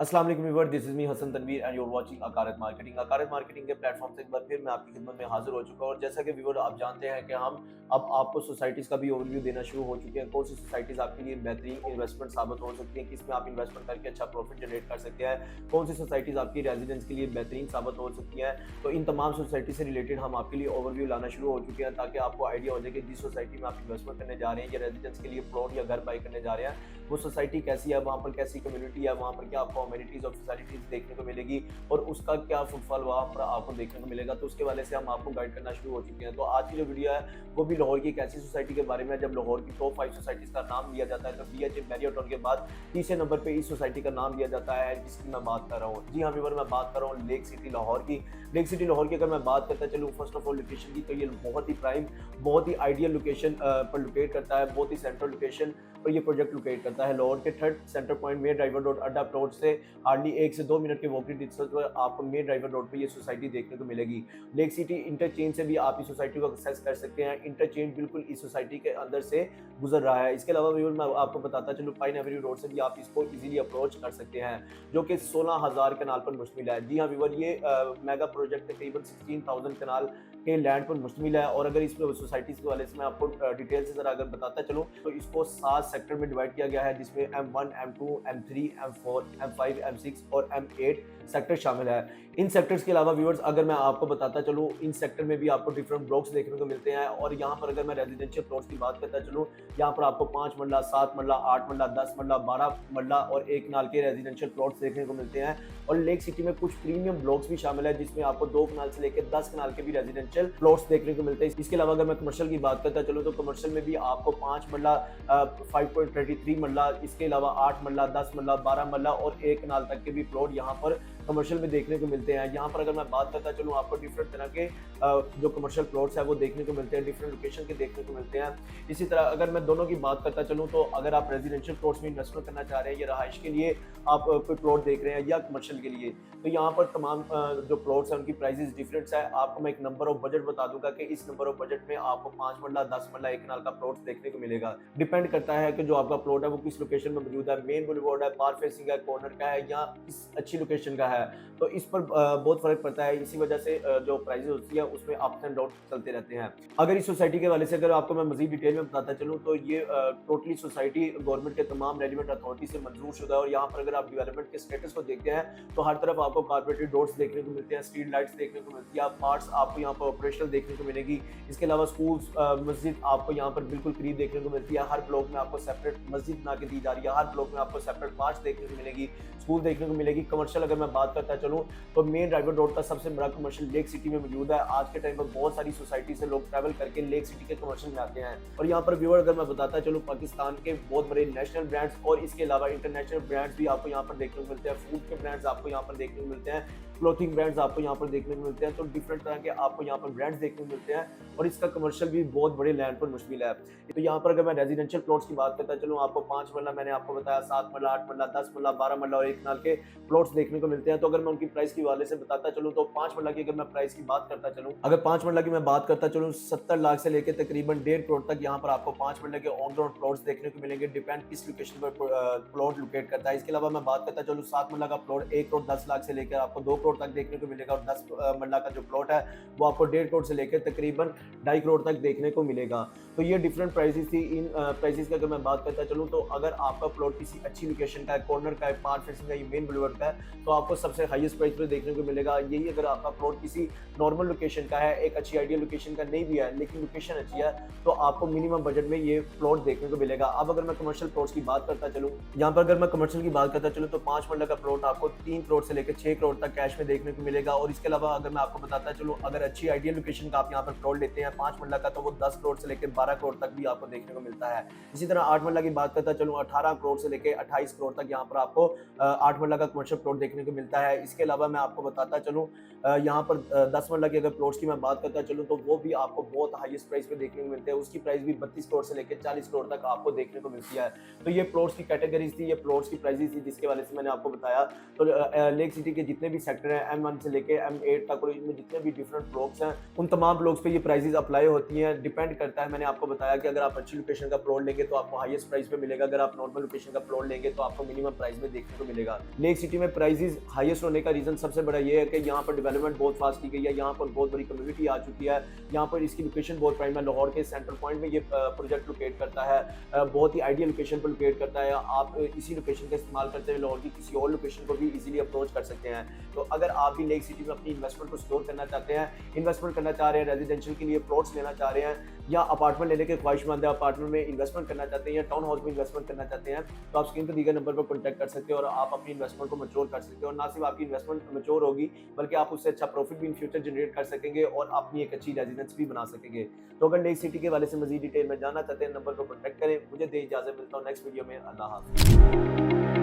अस्सलाम वालेकुम viewer, this is me Hasan Tanveer and you are watching Akarit marketing. Akarit marketing के platform से एक बार फिर मैं आपकी खिदमत में हाजिर हो चुका हूँ। और जैसा कि व्यूअर आप जानते हैं कि हम अब आपको सोसाइटीज़ का भी ओवरव्यू देना शुरू हो चुके हैं। कौन सी सोसाइटीज़ आपके लिए बेहतरीन इन्वेस्टमेंट साबित हो सकती हैं, किसमें आप इन्वेस्टमेंट करके अच्छा प्रॉफिट जनरेट कर सकते हैं, कौन सी सोसाइटीज़ आपकी रेजिडेंस के लिए बेहतरीन साबित हो सकती हैं। तो इन तमाम सोसाइटी से रिलेटेड हम आपके लिए ओवरव्यू लाना शुरू हो चुके हैं, ताकि आपको आइडिया हो जाए कि जिस सोसाइटी में आप इन्वेस्टमेंट करने जा रहे हैं या रेजिडेंस के लिए प्लॉट या घर बाई करने जा रहे हैं, वो सोसाइटी कैसी है, वहाँ पर कैसी कम्युनिटी है, वहाँ पर क्या आपको अमेनिटीज़ और फैसिलिटीज़ देखने को मिलेगी और उसका क्या फुटफॉल वहाँ पर आपको देखने को मिलेगा। तो उसके वाले से हम आपको गाइड करना शुरू हो चुके हैं। तो आज की जो वीडियो है वो भी लाहौर की एक ऐसी सोसाइटी के बारे में है। जब लाहौर की टॉप 5 सोसाइटीज़ का नाम लिया जाता है तो BH मैरियट के बाद तीसरे नंबर पे इस सोसाइटी का नाम लिया जाता है जिसकी मैं बात कर रहा हूँ। जी हाँ व्यूअर, मैं बात कर रहा हूँ लेक सिटी लाहौर की। लेक सिटी लाहौर की अगर मैं बात करता चलूँ फर्स्ट ऑफ ऑल लोकेशन की, तो ये बहुत ही प्राइम, बहुत ही आइडियल लोकेशन पर लोकेट करता है, बहुत ही सेंट्रल लोकेशन पर ये प्रोजेक्ट लोकेट करता है। लाहौर के third centre point main driver road अड्डा प्लॉट से हार्डली 1 से 2 मिनट के वॉकिंग डिस्टेंस पर आपको मेन ड्राइवर रोड पे ये सोसाइटी देखने को मिलेगी। लेक सिटी इंटरचेंज से भी आप इस सोसाइटी को एक्सेस कर सकते हैं। इंटरचेंज बिल्कुल इस सोसाइटी के अंदर से गुजर रहा है। इसके अलावा व्यूअर मैं आपको बताता चलूँ पाइन एवेन्यू रोड से भी आप इसको इजीली अप्रोच कर सकते हैं, जो कि 16,000 कनाल पर मुश्तमिल है। जी हाँ व्यूअर, ये मेगा प्रोजेक्ट तकरीबन 16,000 कनाल के लैंड पर मुश्तमिल है। और अगर इस सोसाइटीज के वाले से मैं आपको डिटेल से जरा अगर बताता चलूँ तो इसको 7 सेक्टर में डिवाइड किया गया है, जिसमें M1, M2, M3, M4, M5, M6 और M8 सेक्टर शामिल है। इन सेक्टर्स के अलावा व्यूअर्स अगर मैं आपको बताता चलूँ, इन सेक्टर में भी आपको डिफरेंट ब्लॉक्स देखने को मिलते हैं। और यहाँ पर अगर मैं रेजिडेंशियल प्लॉट्स की बात करता चलूँ, यहाँ पर आपको 5 मरला, 7 मरला, 8 मरला, 10 मरला, 12 मरला और 1 कनाल के रेजिडेंशियल प्लॉट्स देखने को मिलते हैं। और लेक सिटी में कुछ प्रीमियम ब्लॉक्स भी शामिल है, जिसमें आपको 2 कनाल से लेकर 10 कनाल के भी रेजिडेंशियल प्लॉट्स देखने को मिलते हैं। इसके अलावा अगर मैं कमर्शियल की बात करता चलूँ तो कमर्शियल में भी आपको 5 मरला, 5.33 मरला, इसके अलावा 8 मरला, 10 मरला, 12 मरला और 1 कनाल तक के भी प्लॉट यहाँ पर कमर्शियल में देखने को मिलते हैं। यहाँ पर अगर मैं बात करता चलूँ, आपको डिफरेंट तरह के जो कमर्शियल प्लॉट्स है वो देखने को मिलते हैं, डिफरेंट लोकेशन के देखने को मिलते हैं। इसी तरह अगर मैं दोनों की बात करता चलूँ, तो अगर आप रेजिडेंशियल प्लॉट्स में इन्वेस्टमेंट करना चाह रहे हैं या रहाइश के लिए आप कोई प्लॉट देख रहे हैं या कमर्शियल के लिए, तो यहाँ पर तमाम जो प्लॉट्स हैं उनकी प्राइसेस डिफरेंट्स है। आपको मैं एक नंबर ऑफ बजट बता दूंगा कि इस नंबर ऑफ बजट में आपको 5 मरला, 10 मरला, 1 कनाल का प्लॉट देखने को मिलेगा। डिपेंड करता है कि जो आपका प्लॉट है वो किस लोकेशन में मौजूद है, मेन बुलेवार्ड है, पार फेसिंग है, कॉर्नर का है या किस अच्छी लोकेशन का है। तो इस पर बहुत फर्क पड़ता है। इसी वजह से जो प्राइसेस होती है उसमें अप्स एंड डाउन चलते रहते हैं। अगर इस सोसाइटी के वाले से अगर आपको मैं मजीद डिटेल में बताता चलूँ, तो ये टोटली सोसाइटी गवर्नमेंट के तमाम रेलिवेंट अथॉरिटी से मंजूर शुदा है। और यहाँ पर अगर आप डेवलपमेंट के स्टेटस को देखते हैं तो हर तरफ आपको कारपेटेड रोड्स देखने को मिलते हैं, स्ट्रीट लाइट्स देखने को मिलती है, पार्ट्स आपको यहाँ पर ऑपरेशनल देखने को मिलेगी। इसके अलावा स्कूल्स, मस्जिद आपको यहाँ पर बिल्कुल करीब देखने को मिलती है। हर ब्लॉक में आपको सेपरेट मस्जिद बना के दी जा रही है, हर ब्लॉक में आपको सेपरेट पार्ट्स देखने को मिलेगी, स्कूल देखने को मिलेगी। कमर्शियल अगर मैं बात करता चलूँ तो मेन ड्राइवर रोड का सबसे बड़ा कमर्शियल लेक सिटी में मौजूद है। आज के टाइम पर बहुत सारी सोसाइटी से लोग ट्रैवल करके लेक सिटी के कमर्शियल में आते हैं। और यहाँ पर व्यूअर अगर मैं बताता चलूँ, पाकिस्तान के बहुत बड़े नेशनल ब्रांड्स और इसके अलावा इंटरनेशनल ब्रांड्स भी आपको यहाँ पर देखने को मिलते हैं। फूड के ब्रांड्स आपको यहाँ पर देखने को मिलते हैं, क्लोथिंग ब्रांड्स आपको यहाँ पर देखने को मिलते हैं। तो डिफरेंट तरह के आपको यहाँ पर ब्रांड्स देखने को मिलते हैं और इसका कमर्शियल भी बहुत बड़े लैंड पर मुश्किल है। तो यहाँ पर अगर मैं रेजिडेंशियल प्लॉट्स की बात करता चलूँ, आपको 5 मरला मैंने आपको बताया, 7 मरला, 8 मरला, 10 मरला, 12 मरला और 1 कनाल के प्लॉट्स देखने को मिलते हैं। तो अगर मैं उनकी प्राइस की वाले से बताता चलूँ, तो 5 मरला की अगर मैं प्राइस की बात करता चलूँ, अगर 5 मरला की मैं बात करता चलूँ, 70 लाख से लेकर तकरीबन 1.5 करोड़ तक यहाँ पर आपको 5 मरला के ऑन ग्राउंड प्लॉट्स देखने को मिलेंगे। डिपेंड किस लोकेशन पर प्लॉट लोकेट करता है। इसके अलावा मैं बात करता चलूँ, 7 मरला का प्लॉट 1 करोड़ 10 लाख से लेकर आपको 2 करोड़ तक देखने को मिलेगा। और 10 मरला का जो प्लॉट है वो आपको 1.5 करोड़ से लेकर तकरीबन 2.5 करोड़ तक देखने को मिलेगा। तो ये डिफरेंट प्राइसेस थी। इन प्राइसेस की अगर मैं बात करता चलूँ, तो अगर आपका प्लॉट किसी अच्छी लोकेशन का है, कॉर्नर का है, पार फेसिंग का, मेन बुलेवार्ड का है, तो आपको सबसे हाईएस्ट प्राइस पे देखने को मिलेगा। यही अगर आपका प्लॉट किसी नॉर्मल लोकेशन का है, एक अच्छी आइडियल लोकेशन का नहीं भी है लेकिन लोकेशन अच्छी है, तो आपको मिनिमम बजट में ये प्लॉट देखने को मिलेगा। अब अगर मैं कमर्शियल प्लॉट्स की बात करता चलूँ, यहाँ पर अगर मैं कमर्शियल की बात करता चलूँ, तो 5 मरला का प्लॉट आपको 3 करोड़ से लेकर 6 करोड़ तक कैश में देखने को मिलेगा। और इसके अलावा अगर मैं आपको बताता चलूँ, अगर अच्छी आइडियल लोकेशन का आप यहाँ पर प्लॉट लेते हैं 5 मरला का, तो वो 10 करोड़ से लेकर 12 करोड़ तक भी आपको देखने को मिलता है। इसी तरह 8 मरला की बात करता चलूँ, 18 करोड़ से लेकर 28 करोड़ तक यहाँ पर आपको 8 मरला का कमर्शियल प्लॉट देखने को मिलता है। इसके अलावा मैं आपको बताता चलूँ, यहाँ पर 10 मरला की अगर प्लॉट्स की मैं बात करता चलूँ, तो वो भी आपको बहुत हाईएस्ट प्राइस पे देखने को मिलते हैं। उसकी प्राइस भी 32 करोड़ से लेकर 40 करोड़ तक आपको देखने को मिलती है। तो ये प्लॉट्स की कैटेगरीज थी, ये प्लॉट्स की प्राइसेस थी जिसके वाले से मैंने आपको बताया। तो लेक सिटी के जितने भी सेक्टर सेक्टर है, M1 से लेके M8 तक, और इनमें जितने भी डिफरेंट ब्लॉक्स हैं उन तमाम ब्लॉक्स पे ये प्राइजेस अप्लाई होती हैं। डिपेंड करता है, मैंने आपको बताया कि अगर आप अच्छी लोकेशन का प्लॉट लेंगे तो आपको हाईएस्ट प्राइस पे मिलेगा, अगर आप नॉर्मल लोकेशन का प्लॉट लेंगे तो आपको मिनिमम प्राइस में देखने को मिलेगा। लेक सिटी में प्राइजेस हाईएस्ट होने का रीजन सबसे बड़ा ये है कि यहाँ पर डेवलपमेंट बहुत फास्ट की गई है, यहाँ पर बहुत बड़ी कम्युनिटी आ चुकी है, यहाँ पर इसकी लोकेशन बहुत प्राइम है। लाहौर के सेंटर पॉइंट में ये प्रोजेक्ट लोकेट करता है, बहुत ही आइडियल लोकेशन पर लोकेट करता है। आप इसी लोकेशन का इस्तेमाल करते हुए लाहौर की किसी और लोकेशन को भी इजीली अप्रोच कर सकते हैं। तो अगर आप भी लेक सिटी में अपनी इन्वेस्टमेंट को स्टोर करना चाहते हैं, इन्वेस्टमेंट करना चाह रहे हैं, रेजिडेंशियल के लिए प्लॉट्स लेना चाह रहे हैं, या अपार्टमेंट लेने के ख्वाहिशमंद है, अपार्टमेंट में इन्वेस्टमेंट करना चाहते हैं या टाउन हाउस में इन्वेस्टमेंट करना चाहते हैं, तो आप स्क्रीन पर दिए गए नंबर पर कॉन्टैक्ट कर सकते हैं और आप अपनी इन्वेस्टमेंट को मैच्योर कर सकते हैं। और ना सिर्फ आपकी इन्वेस्टमेंट मैच्योर होगी बल्कि आप उससे अच्छा प्रॉफिट भी इन फ्यूचर जनरेट कर सकेंगे और अपनी एक अच्छी रेजिडेंस भी बना सकेंगे। तो अगर लेक सिटी के वाले से मजीद डिटेल में जानना चाहते हैं, नंबर पर कॉन्टैक्ट करें। मुझे दे इजाजत, मिलता हूँ नेक्स्ट वीडियो में। अल्लाह हाफ़िज़।